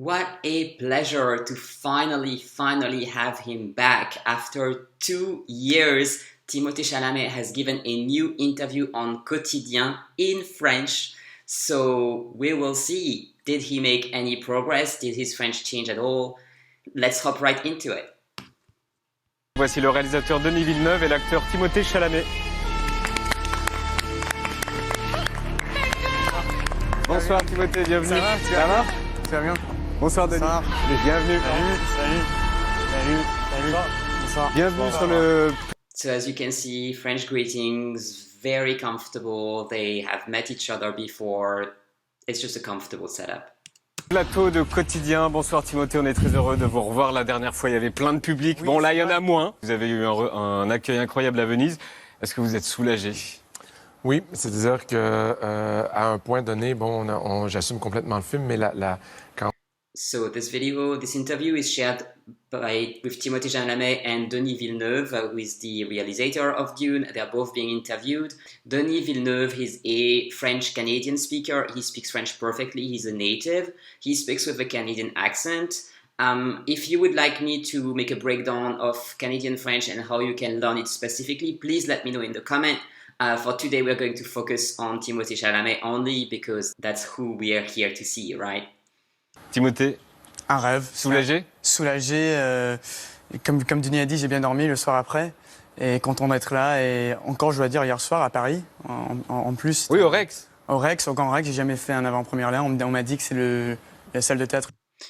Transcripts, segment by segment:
What a pleasure to finally have him back. After 2 years, Timothée Chalamet has given a new interview on Quotidien in French. So we will see. Did he make any progress? Did his French change at all? Let's hop right into it. Voici le réalisateur Denis Villeneuve et l'acteur Timothée Chalamet. Bonsoir Timothée, bienvenue. Ça va Tu vas bien? Bonsoir Denis. Bienvenue. Salut. Bonsoir. Bienvenue sur le... So as you can see, French greetings, very comfortable. They have met each other before. It's just a comfortable setup. plateau de Quotidien. Bonsoir Timothée, on est très heureux de vous revoir. La dernière fois, il y avait plein de public. Oui, bon, là, il y en a moins. Vous avez eu un accueil incroyable à Venise. Est-ce que vous êtes soulagé? Oui, c'est-à-dire que à un point donné, j'assume complètement le film, mais quand... So this interview is shared with Timothée Chalamet and Denis Villeneuve, who is the realizator of Dune. They're both being interviewed. Denis Villeneuve is a French-Canadian speaker. He speaks French perfectly. He's a native. He speaks with a Canadian accent. If you would like me to make a breakdown of Canadian French and how you can learn it specifically, please let me know in the comment. For today, we're going to focus on Timothée Chalamet only because that's who we are here to see, right? Timothée, un rêve. soulagé? Soulagé. Comme Denis a dit, j'ai bien dormi le soir après. Et content d'être là. Et encore, je dois dire, hier soir à Paris, en plus. Oui, au Rex. Au Grand Rex, j'ai jamais fait un avant-première là. On m'a dit que c'est la salle de théâtre.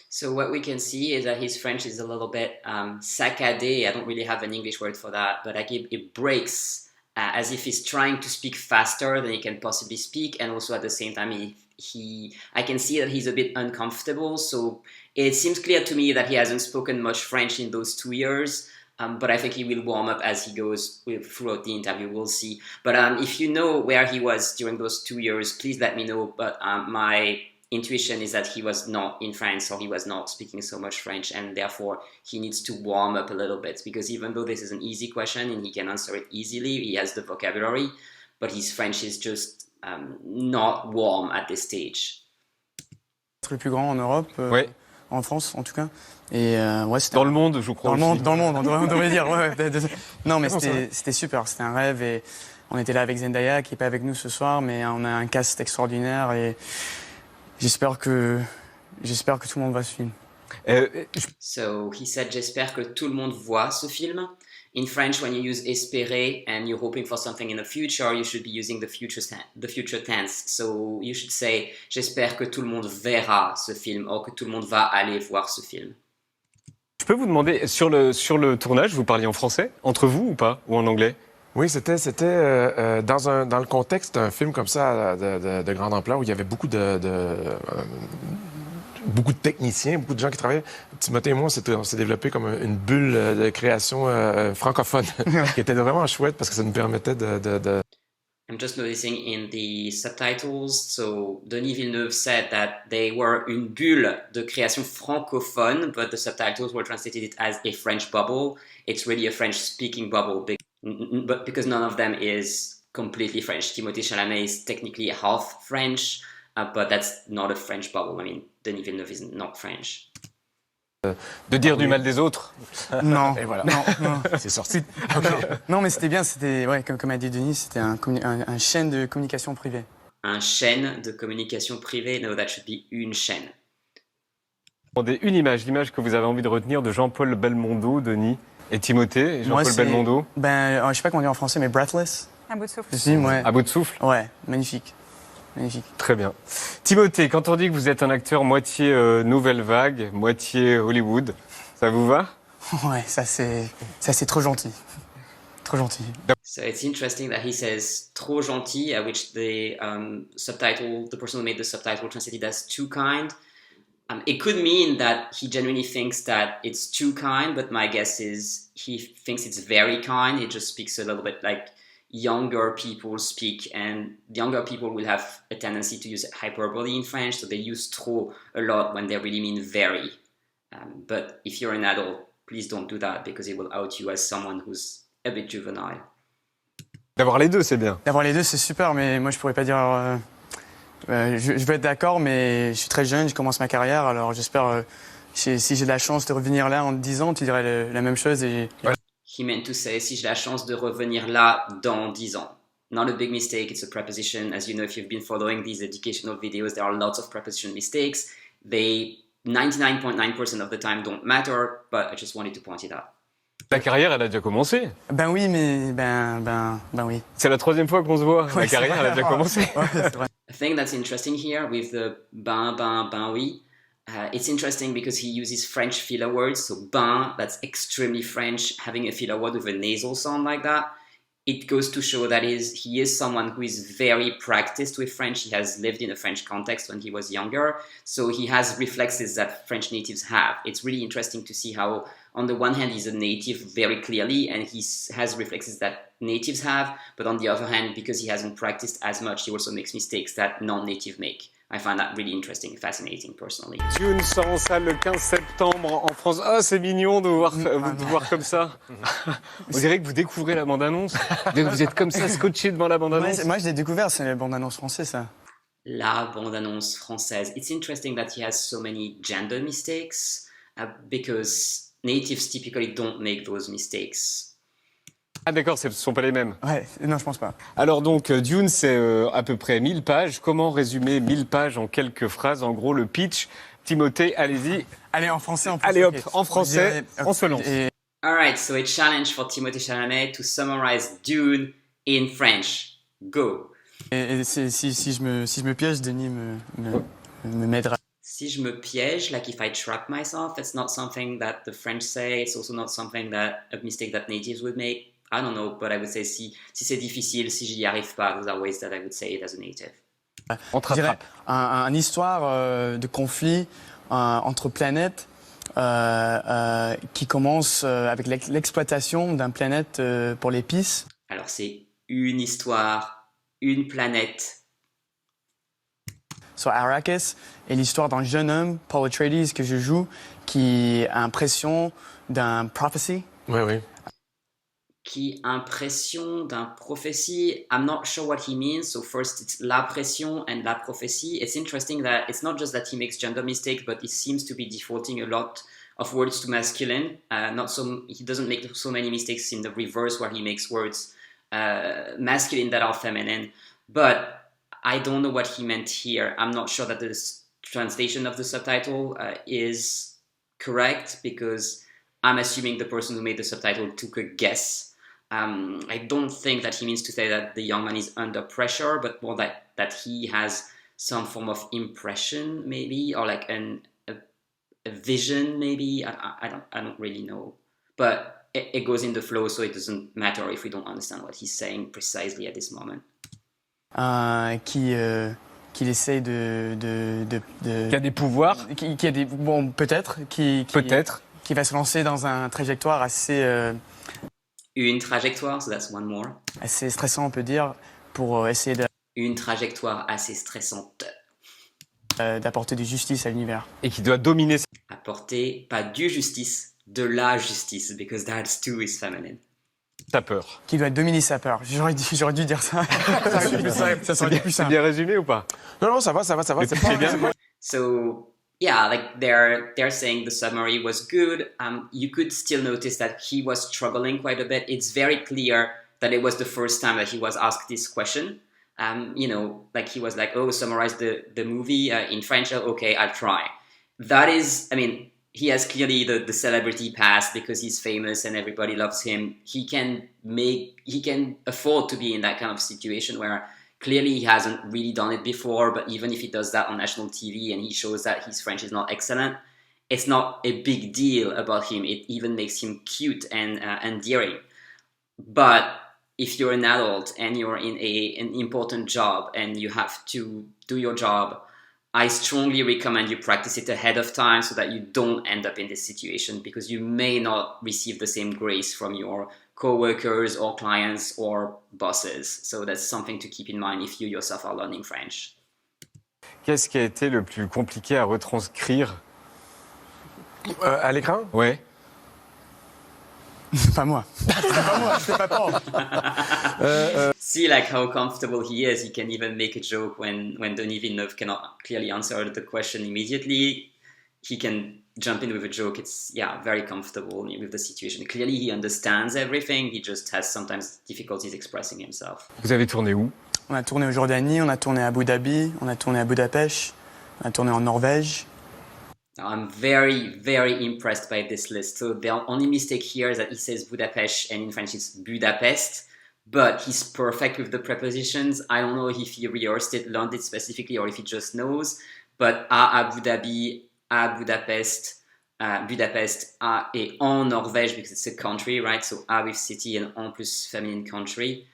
So what we can see is that his French is a little bit saccadé. I don't really have an English word for that, but like it breaks as if he's trying to speak faster than he can possibly speak, and also at the same time I can see that he's a bit uncomfortable. So it seems clear to me that he hasn't spoken much French in those 2 years. But I think he will warm up as he goes throughout the interview. We'll see. But if you know where he was during those 2 years, please let me know. But my intuition is that he was not in France, or he was not speaking so much French, and therefore he needs to warm up a little bit, because even though this is an easy question and he can answer it easily, he has the vocabulary, but his French is just not warm at this stage. Le plus grand en Europe, Oui. en France en tout cas. Et ouais, Dans le monde, je crois. Dans le monde, on devrait dire. Ouais. Non, mais c'était super, c'était un rêve. Et on était là avec Zendaya, qui n'est pas avec nous ce soir, mais on a un cast extraordinaire. Et j'espère que tout le monde voit ce film. So he said, j'espère que tout le monde voit ce film. In French, when you use espérer and you're hoping for something in the future, you should be using the future tense. So you should say, j'espère que tout le monde verra ce film, ou que tout le monde va aller voir ce film. Je peux vous demander, sur le tournage, vous parliez en français, entre vous ou pas, ou en anglais? Oui, c'était dans le contexte d'un film comme ça de grande ampleur où il y avait beaucoup de techniciens, beaucoup de gens qui travaillaient. Timothée et moi, on s'est développé comme une bulle de création francophone qui était vraiment chouette parce que ça nous permettait de... I'm just noticing in the subtitles, so Denis Villeneuve said that they were une bulle de création francophone, but the subtitles were translated it as a French bubble. It's really a French-speaking bubble, but because none of them is completely French. Timothée Chalamet is technically half French, but that's not a French bubble. I mean, Denis Villeneuve is not French. De dire du mal des autres? Non, Et voilà. non. C'est sorti. Non, mais c'était bien. C'était, ouais, comme a dit Denis, c'était un chaîne de communication privée. Un chaîne de communication privée? No, that should be une chaîne. Demandez une image, l'image que vous avez envie de retenir de Jean-Paul Belmondo, Denis et Timothée. Jean-Paul Belmondo. Je sais pas comment on dit en français, mais breathless. À bout de souffle. Le film, ouais. À bout de souffle? Ouais, magnifique. Magnifique. Très bien. Timothée, quand on dit que vous êtes un acteur moitié nouvelle vague, moitié Hollywood, ça vous va? Ouais, ça c'est trop gentil. Trop gentil. So it's interesting that he says trop gentil, which the person who made the subtitle translated as too kind. It could mean that he genuinely thinks that it's too kind, but my guess is he thinks it's very kind. He just speaks a little bit like younger people speak, and younger people will have a tendency to use hyperbole in French, so they use trop a lot when they really mean very. But if you're an adult, please don't do that, because it will out you as someone who's a bit juvenile. D'avoir les deux, c'est bien. D'avoir les deux, c'est super, mais moi je pourrais pas dire Je vais être d'accord, mais je suis très jeune, je commence ma carrière, alors j'espère, si j'ai de la chance de revenir là en 10 ans, tu dirais la même chose. He meant to say, si j'ai la chance de revenir là dans 10 ans. Not a big mistake, it's a preposition. As you know, if you've been following these educational videos, there are lots of preposition mistakes. They 99.9% of the time don't matter, but I just wanted to point it out. La carrière, elle a déjà commencé. Ben oui, mais oui. C'est la 3e fois qu'on se voit. La Ouais, carrière, c'est elle a vrai. déjà commencé. Ouais, c'est vrai. A thing that's interesting here with the ben oui, it's interesting because he uses French filler words. So ben, that's extremely French, having a filler word with a nasal sound like that. It goes to show that he is someone who is very practiced with French. He has lived in a French context when he was younger. So he has reflexes that French natives have. It's really interesting to see how, on the one hand, he's a native very clearly, and he has reflexes that natives have. But on the other hand, because he hasn't practiced as much, he also makes mistakes that non-native make. I find that really interesting, fascinating, personally. Dune sort en salle le 15 septembre en France. Ah, c'est mignon de vous voir comme ça. On dirait que vous découvrez la bande-annonce. Vous êtes comme ça, scotché devant la bande-annonce. Moi, je l'ai découvert, c'est la bande-annonce française, ça. La bande-annonce française. It's interesting that he has so many gender mistakes because natives typically don't make those mistakes. Ah d'accord, ce ne sont pas les mêmes. Ouais, non, je pense pas. Alors donc, Dune, c'est à peu près 1000 pages. Comment résumer 1000 pages en quelques phrases? En gros, le pitch. Timothée, allez-y. Allez, en français, en plus. Allez hop, Okay. en français, on se lance. All right, so a challenge for Timothée Chalamet to summarize Dune in French. Go. Et si je me piège, Denis me m'aidera. Si je me piège, like if I trap myself, it's not something that the French say. It's also not something that a mistake that natives would make. I don't know, but I would say si c'est difficile, si j'y arrive pas, those are ways that I would say it as a native. On te Je dirais rattrape. une histoire de conflit entre planètes qui commence avec l'exploitation d'une planète pour l'épice. Alors c'est une histoire, une planète. Sur Arrakis, et l'histoire d'un jeune homme, Paul Atreides, que je joue, qui a l'impression d'un prophecy. Oui, oui. Qui impression d'un prophétie. I'm not sure what he means. So first it's la pression and la prophétie. It's interesting that it's not just that he makes gender mistakes, but he seems to be defaulting a lot of words to masculine. He doesn't make so many mistakes in the reverse where he makes words masculine that are feminine. But I don't know what he meant here. I'm not sure that the translation of the subtitle is correct because I'm assuming the person who made the subtitle took a guess. I don't think that he means to say that the young man is under pressure, but more that he has some form of impression, maybe, or like a vision, maybe. I don't really know, but it goes in the flow, so it doesn't matter if we don't understand what he's saying precisely at this moment. Qu'il essaye de Qui a des pouvoirs. qui a des bon peut-être qui va se lancer dans un trajectoire Une trajectoire, so that's one more. assez stressant, on peut dire, pour essayer Une trajectoire assez stressante. d'apporter de justice à l'univers. Et qui doit dominer. Apporter pas du justice, de la justice, because that too is feminine. Ta peur. Qui doit dominer sa peur. J'aurais dû dire ça. Ça serait plus C'est simple. bien résumé ou pas? Non, ça va. C'est C'est bien. So yeah, like they're saying the summary was good. You could still notice that he was struggling quite a bit. It's very clear that it was the first time that he was asked this question. Like he was like, oh, summarize the movie in French. Okay, I'll try. That is, I mean, he has clearly the celebrity pass because he's famous and everybody loves him. He can afford to be in that kind of situation where clearly he hasn't really done it before, but even if he does that on national TV and he shows that his French is not excellent, it's not a big deal about him. It even makes him cute and endearing. But if you're an adult and you're in an important job and you have to do your job, I strongly recommend you practice it ahead of time so that you don't end up in this situation because you may not receive the same grace from your co-workers or clients or bosses. So that's something to keep in mind if you yourself are learning French. Qu'est-ce qui a été le plus compliqué à retranscrire? À l'écran? Ouais. Pas moi. C'est pas moi, c'est pas Paul. see like how comfortable he is. He can even make a joke when Denis Villeneuve cannot clearly answer the question immediately. He can jump in with a joke. It's very comfortable with the situation. Clearly, he understands everything. He just has sometimes difficulties expressing himself. Vous avez tourné où? On a tourné au Jordanie, on a tourné à Abu Dhabi, on a tourné à Budapest, on a tourné en Norvège. I'm very, very impressed by this list. So the only mistake here is that he says Budapest and in French it's Budapest, but he's perfect with the prepositions. I don't know if he rehearsed it, learned it specifically, or if he just knows. But à Abu Dhabi, à Budapest, Budapest, à et en Norvège because it's a country, right? So à with city and en plus feminine country.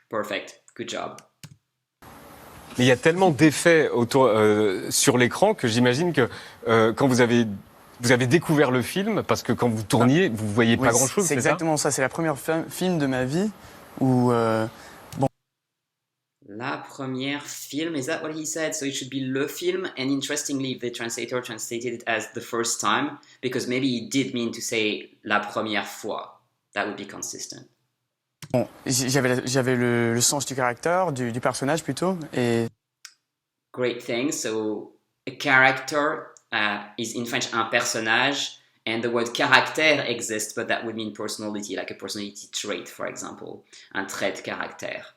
Perfect. Good job. Mais il y a tellement d'effets autour sur l'écran que j'imagine que quand vous avez découvert le film, parce que quand vous tourniez, vous voyez pas grand-chose. C'est exactement ça. C'est la première film de ma vie où La première film, is that what he said? So it should be le film, and interestingly, the translator translated it as the first time, because maybe he did mean to say la première fois. That would be consistent. bon, j'avais le sens du caractère, du personnage plutôt, et Great thing. So a character is in French un personnage, and the word caractère exists, but that would mean personality, like a personality trait, for example, un trait de caractère.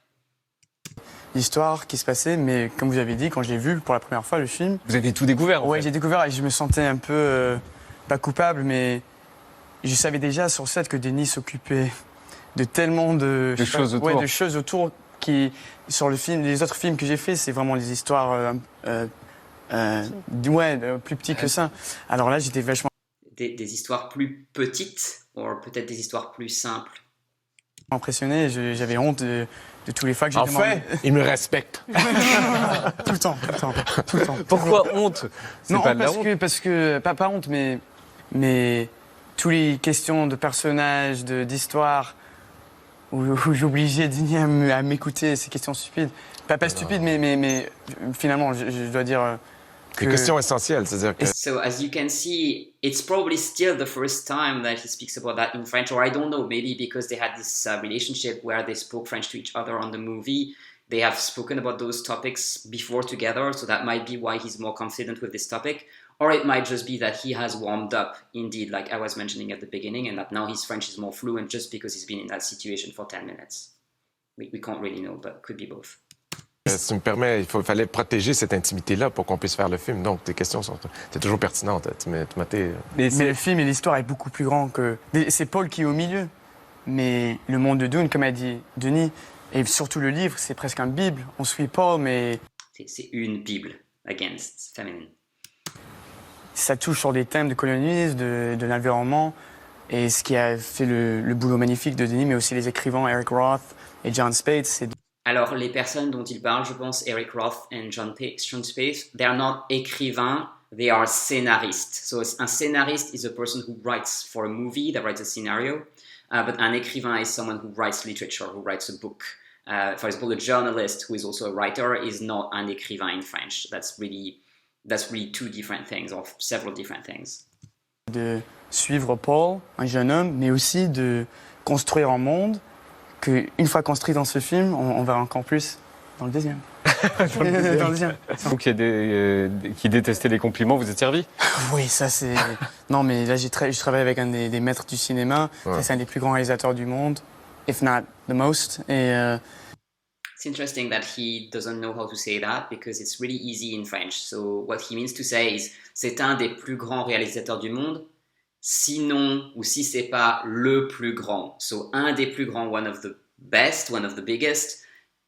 l'histoire qui se passait. Mais comme vous avez dit, quand je l'ai vu pour la première fois le film, Vous avez tout découvert. En ouais, fait. j'ai découvert et je me sentais un peu pas coupable, mais je savais déjà sur set que Denis s'occupait de tellement de choses autour. ouais, de choses autour qui sur le film, les autres films que j'ai fait, c'est vraiment des histoires plus petites que ça. Alors là, j'étais vachement Des histoires plus petites, ou peut-être des histoires plus simples. impressionné. J'avais honte de tous les fois que j'ai Enfin, il me respecte. tout le temps. Pourquoi honte? C'est Non, pas de la honte. parce que pas honte, mais toutes les questions de personnages, d'histoire, où j'obligeais Denis à m'écouter ces questions stupides. Pas stupides, mais finalement, je dois dire que... Des questions essentielles, c'est-à-dire que... So as you can see, it's probably still the first time that he speaks about that in French, or I don't know, maybe because they had this relationship where they spoke French to each other on the movie. They have spoken about those topics before together, so that might be why he's more confident with this topic. Or it might just be that he has warmed up, indeed, like I was mentioning at the beginning, and that now his French is more fluent just because he's been in that situation for 10 minutes. We can't really know, but could be both. Si tu me permets, fallait protéger cette intimité-là pour qu'on puisse faire le film. Donc, tes questions c'est toujours pertinentes. Timothée. Mais le film et l'histoire est beaucoup plus grand que... C'est Paul qui est au milieu. Mais le monde de Dune, comme a dit Denis, et surtout le livre, c'est presque un Bible. On suit Paul, mais... C'est une Bible, again, it's feminine. Ça touche sur des thèmes de colonialisme, de l'environnement. Et ce qui a fait le boulot magnifique de Denis, mais aussi les écrivains Eric Roth et John Spaeth, c'est... Alors, les personnes dont il parle, je pense, Eric Roth et John Spaeth, they are not écrivains, they are scénaristes. So un scénariste is a person who writes for a movie, that writes a scenario, but an écrivain is someone who writes literature, who writes a book. For example, a journalist who is also a writer is not un écrivain in French. That's really two different things, or several different things. De suivre Paul, un jeune homme, mais aussi de construire un monde qu'une fois construit dans ce film, on verra encore plus dans le deuxième. Dans le deuxième. Vous qui détestez les compliments, vous êtes servi? Oui, ça c'est... Non, mais là, je travaille avec un des maîtres du cinéma. Ouais. C'est un des plus grands réalisateurs du monde, if not the most. Et... It's interesting that he doesn't know how to say that because it's really easy in French. So what he means to say is, c'est un des plus grands réalisateurs du monde. Sinon, ou si c'est pas le plus grand, so un des plus grands, one of the best, one of the biggest,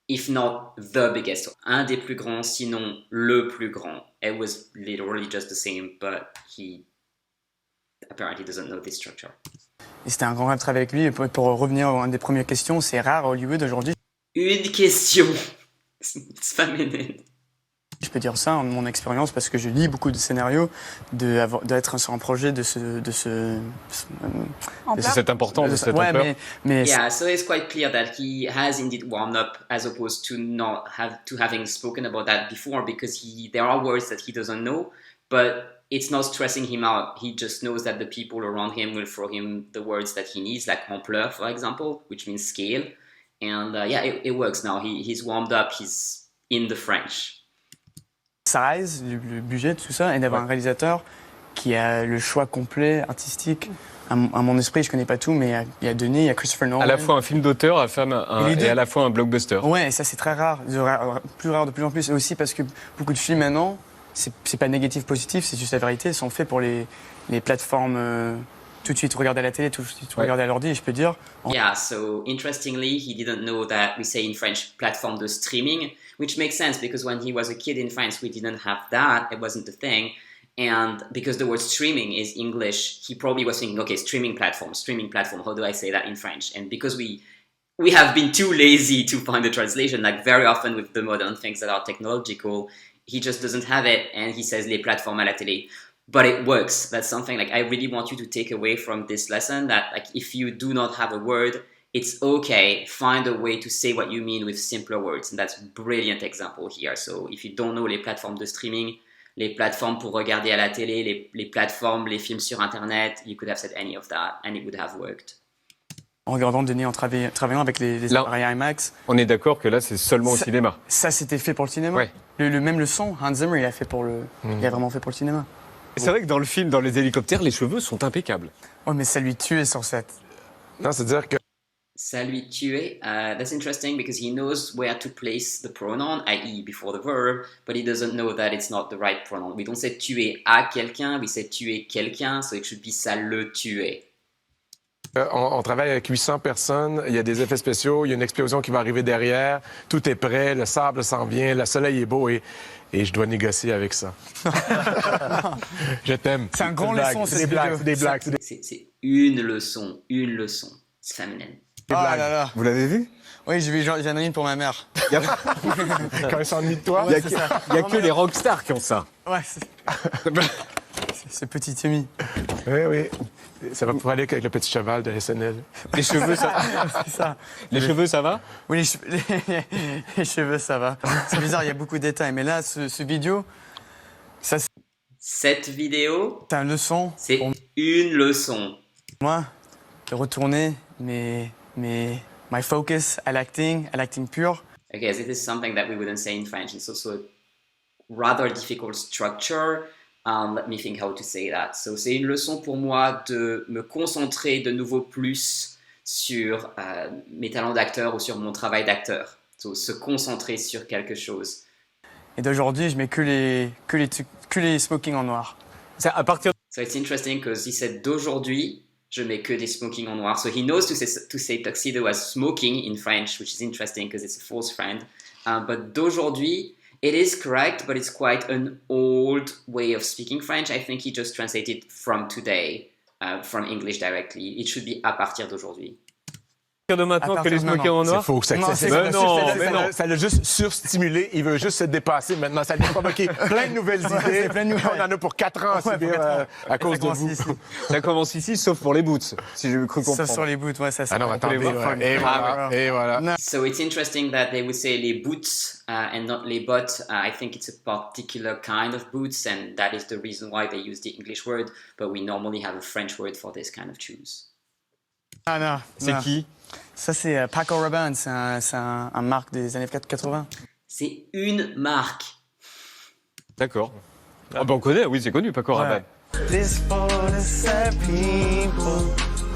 if not the biggest. Un des plus grands, sinon le plus grand. It was literally just the same, but he apparently doesn't know this structure. Et c'était un grand rêve de travailler avec lui. Et pour revenir à une des premières questions, c'est rare à Hollywood aujourd'hui. Une question. It's feminine. Je peux dire ça en mon expérience parce que je lis beaucoup de scénarios, d'être sur un projet de cette importance, de cette ampleur. Mais yeah, so it's quite clear that he has indeed warmed up as opposed to having spoken about that before because there are words that he doesn't know, but it's not stressing him out. He just knows that the people around him will throw him the words that he needs, like ampleur, for example, which means scale. And yeah, it works now. He's warmed up. He's in the French. Size, le budget, tout ça, et d'avoir un réalisateur qui a le choix complet artistique. À mon esprit, je connais pas tout, mais il y a Denis, il y a Christopher Nolan. À la fois un film d'auteur, et à la fois un blockbuster. Ouais, et ça c'est très rare, plus rare de plus en plus. Et aussi parce que beaucoup de films maintenant, c'est pas négatif, positif, c'est juste la vérité, sont faits pour les plateformes. Tout de suite regarder à la télé, tout de suite regarder à l'ordi, je peux dire. Yeah, so interestingly, he didn't know that we say in French platform de streaming, which makes sense because when he was a kid in France, we didn't have that. It wasn't a thing. And because the word streaming is English, he probably was thinking, okay, streaming platform, how do I say that in French? And because we have been too lazy to find a translation, like very often with the modern things that are technological, he just doesn't have it, and he says les plateformes à la télé. But it works. That's something like I really want you to take away from this lesson, that like if you do not have a word, it's okay. Find a way to say what you mean with simpler words. And that's a brilliant example here. So if you don't know les plateformes de streaming, les plateformes pour regarder à la télé, les plateformes, les films sur Internet, you could have said any of that and it would have worked. En regardant Denis, en travaillant avec les appareils IMAX. On est d'accord que là, c'est seulement au cinéma. Ça, c'était fait pour le cinéma. Ouais. Même le son, Hans Zimmer, il a vraiment fait pour le cinéma. C'est vrai que dans le film, dans les hélicoptères, les cheveux sont impeccables. Oh, mais ça lui tuait sur set. Non, c'est-à-dire que Ça lui tuait. That's interesting because he knows where to place the pronoun, i.e. before the verb, but he doesn't know that it's not the right pronoun. We don't say tuer à quelqu'un, we say tuer quelqu'un, so it should be ça le tuait. on travaille avec 800 personnes, il y a des effets spéciaux, il y a une explosion qui va arriver derrière, tout est prêt, le sable s'en vient, le soleil est beau et je dois négocier avec ça. Je t'aime. C'est un grand leçon, c'est des blagues, c'est des blagues. C'est une leçon. C'est féminin. Ah là là. Vous l'avez vu? Oui, j'en ai une pour ma mère. Quand ils s'ennuient de toi. Il n'y a que les rockstars qui ont ça. Ouais, c'est petit Timmy. Oui, oui. Ça va pouvoir aller avec le petit cheval de SNL. Les cheveux, ça C'est ça. Les cheveux, ça va? Oui, les cheveux, ça va. C'est bizarre, il y a beaucoup de détails. Mais là, ce vidéo, ça, Cette vidéo, c'est une leçon c'est pour une leçon. moi de retourner my focus à l'acting pur. Okay, this is something that we wouldn't say in French. It's also a rather difficult structure. Let me think how to say that. So, c'est une leçon pour moi de me concentrer de nouveau plus sur mes talents d'acteur ou sur mon travail d'acteur. So, se concentrer sur quelque chose. Et d'aujourd'hui, je mets que les smokings en noir. C'est à partir. So, it's interesting because he said d'aujourd'hui, je mets que des smoking en noir. So, he knows to say tuxedo as smoking in French, which is interesting because it's a false friend. But d'aujourd'hui, it is correct, but it's quite an old way of speaking French. I think he just translated from today, from English directly. It should be à partir d'aujourd'hui. De maintenant que les smokers en noir. C'est faux. Ça l'a juste surstimulé. Il veut juste se dépasser maintenant. Ça lui a provoqué plein de nouvelles idées. On en a pour 4 ans à subir à cause de vous. Ça commence ici, sauf pour les boots, si j'ai cru comprendre. Sauf sur les boots, ouais, ça. Ah non, attendez. Et voilà. So it's interesting that they would say les boots and not les bottes. I think it's a particular kind of boots, and that is the reason why they use the English word. But we normally have a French word for this kind of shoes. Ah non. C'est qui? Ça, c'est Paco Rabanne. C'est un marque des années 80. C'est une marque. D'accord. Ah ben on connaît, oui, c'est connu, Paco Rabanne. This for the sad people.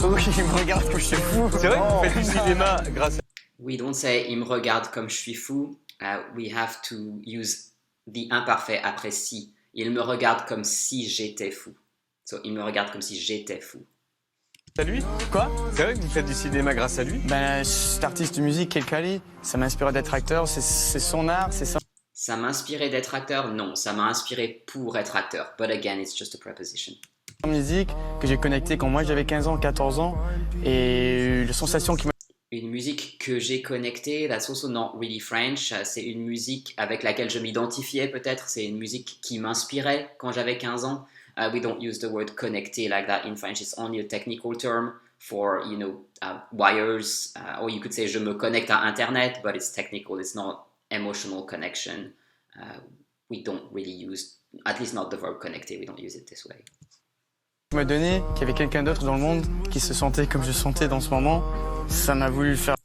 Oui, il me regarde comme je suis fou. C'est vrai que vous faites du cinéma grâce à... We don't say il me regarde comme je suis fou. We have to use the imparfait après si. Il me regarde comme si j'étais fou. So, il me regarde comme si j'étais fou. À lui? Quoi? C'est vrai que vous faites du cinéma grâce à lui? Ben, cet artiste de musique, Kelkali, ça m'a inspiré d'être acteur. C'est son art, c'est ça. Ça m'a inspiré d'être acteur? Non, ça m'a inspiré pour être acteur. But again, it's just a preposition. Musique que j'ai connectée quand moi j'avais 15 ans, 14 ans. Et la sensation qui m'a... Une musique que j'ai connectée, that's also not really French. C'est une musique avec laquelle je m'identifiais peut-être. C'est une musique qui m'inspirait quand j'avais 15 ans. We don't use the word connecté like that in French. It's only a technical term for, wires. Or you could say je me connecte à Internet, but it's technical. It's not emotional connection. We don't really use, at least not the verb connecté. We don't use it this way. Tu m'as donné qu'il y avait quelqu'un d'autre dans le monde qui se sentait comme je sentais dans ce moment. Ça m'a voulu faire.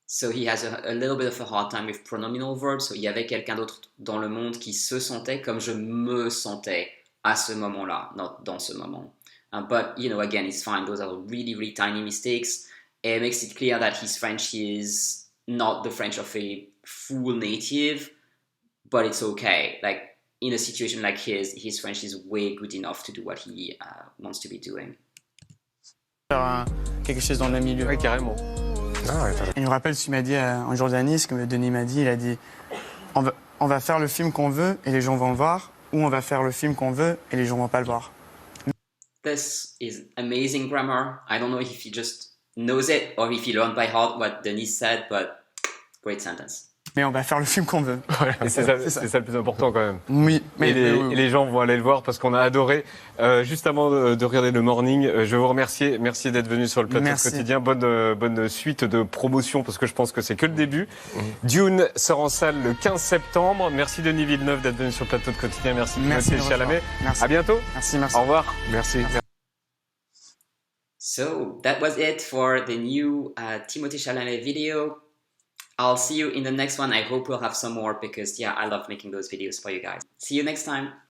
So he has a little bit of a hard time with pronominal verbs. So il y avait quelqu'un d'autre dans le monde qui se sentait comme je me sentais à ce moment-là, not dans ce moment. But, you know, again, it's fine. Those are really, really tiny mistakes. It makes it clear that his French is not the French of a full native, but it's okay. Like, in a situation like his French is way good enough to do what he wants to be doing. Faire quelque chose dans le même milieu. Oui, carrément. Ah, Il me rappelle ce qu'il m'a dit en Jordanie, ce que Denis m'a dit. Il a dit on va faire le film qu'on veut et les gens vont le voir, ou on va faire le film qu'on veut et les gens vont pas le voir. This is amazing grammar. I don't know if he just knows it or if he learned by heart what Denis said, but great sentence. Mais on va faire le film qu'on veut. Et c'est ça le plus important quand même. Oui, mais Et les gens vont aller le voir parce qu'on a adoré. Juste avant de regarder le morning, je vais vous remercier. Merci d'être venu sur le plateau Merci. quotidien. Bonne suite de promotion parce que je pense que c'est que le début. Dune sort en salle le 15 septembre. Merci Denis Villeneuve d'être venu sur le plateau de quotidien. Merci Merci Timothée Chalamet. Merci. À bientôt. Merci. Au revoir. merci. So that was it for the new Timothée Chalamet video. I'll see you in the next one. I hope we'll have some more because, yeah, I love making those videos for you guys. See you next time.